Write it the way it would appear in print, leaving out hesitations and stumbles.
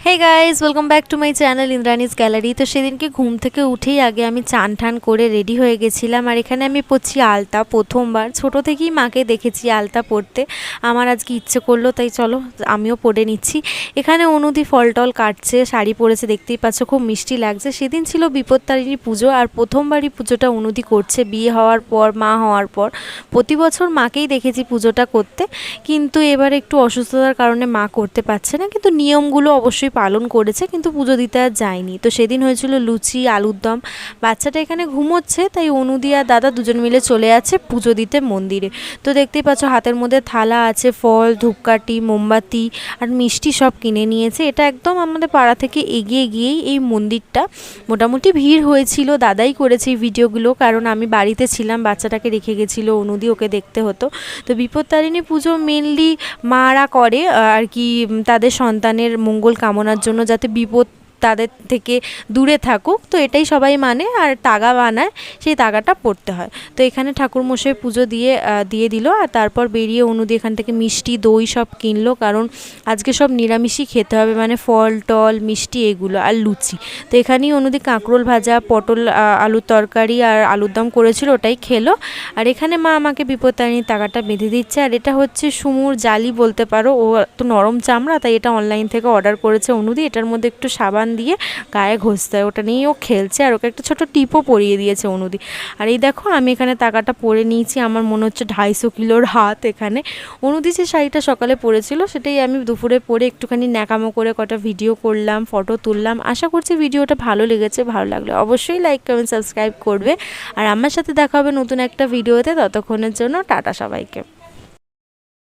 Hey guys welcome back to my channel Indrani's gallery. तो सेदिनके घुम থেকে উঠেই আগে আমি চান ঠান করে রেডি হয়ে গেছিলাম। আর এখানে আমি পরছি আলতা, প্রথমবার। ছোট থেকেই মাকে দেখেছি আলতা পরতে, আমার আজকে ইচ্ছে করলো, তাই চলো আমিও পরে নিচ্ছি। এখানে অনুদি ফল টল কাটছে, শাড়ি পরেছে, দেখতেই পাচ্ছ খুব মিষ্টি লাগছে। সেদিন ছিল বিপত্তারিণী পুজো, আর প্রথমবারই পুজোটা অনুদি করছে বিয়ে হওয়ার পর, মা হওয়ার পর। প্রতি বছর মাকেই দেখেছি পুজোটা করতে, কিন্তু এবার একটু অসুস্থতার কারণে মা করতে পারছে না, কিন্তু নিয়মগুলো অবশ্যই পালন করেছে, কিন্তু পুজো দিতে আর যায়নি। তো সেদিন হয়েছিল লুচি, আলুর দম। বাচ্চাটা এখানে ঘুমোচ্ছে, তাই অনুদি আর দাদা দুজন মিলে চলে যাচ্ছে পুজো দিতে মন্দিরে। তো দেখতেই পাচ্ছ হাতের মধ্যে থালা আছে, ফল, ধূপকাঠি, মোমবাতি আর মিষ্টি সব কিনে নিয়েছে। এটা একদম আমাদের পাড়া থেকে এগিয়ে গিয়েই এই মন্দিরটা। মোটামুটি ভিড় হয়েছিল, দাদাই করেছে এই ভিডিওগুলো, কারণ আমি বাড়িতে ছিলাম, বাচ্চাটাকে রেখে গেছিলো অনুদি, ওকে দেখতে হতো। তো বিপত্তারিণী পুজো মেনলি মারা করে আর কি, তাদের সন্তানের মঙ্গল কামনার জন্য, যাতে বিপদ তাদের থেকে দূরে থাকুক। তো এটাই সবাই মানে, আর তাগা বানায়, সেই তাগাটা পড়তে হয়। তো এখানে ঠাকুরমশাই পুজো দিয়ে দিল, আর তারপর বেরিয়ে অনুদি এখান থেকে মিষ্টি, দই সব কিনলো, কারণ আজকে সব নিরামিষই খেতে হবে, মানে ফল টল, মিষ্টি এগুলো, আর লুচি। তো এখানেই অনুদি কাঁকরোল ভাজা, পটল আলুর তরকারি আর আলুর দম করেছিল, ওটাই খেলো। আর এখানে মা আমাকে বিপত্তারিণীর তাগাটা বেঁধে দিচ্ছে। আর এটা হচ্ছে সুমুর জালি বলতে পারো, ও তো নরম চামড়া, তাই এটা অনলাইন থেকে অর্ডার করেছে অনুদি। এটার মধ্যে একটু সাবান দিয়ে গায়ে ঘষতে হয়, ওটা নিয়েই ও খেলছে। আর ওকে একটা ছোট টিপও পরিয়ে দিয়েছে অনুদি। আর এই দেখো আমি এখানে তাগাটা পরে নিয়েছি, আমার মনে হচ্ছে 250 কিলোর হাত এখানে। অনুদি যে শাড়িটা সকালে পরেছিল, সেটাই আমি দুপুরে পরে একটুখানি ন্যাকামো করে কটা ভিডিও করলাম, ফটো তুললাম। আশা করছি ভিডিওটা ভালো লেগেছে, ভালো লাগলে অবশ্যই লাইক, কমেন্ট, সাবস্ক্রাইব করবে। আর আমার সাথে দেখা হবে নতুন একটা ভিডিওতে। ততক্ষণের জন্য টাটা সবাইকে।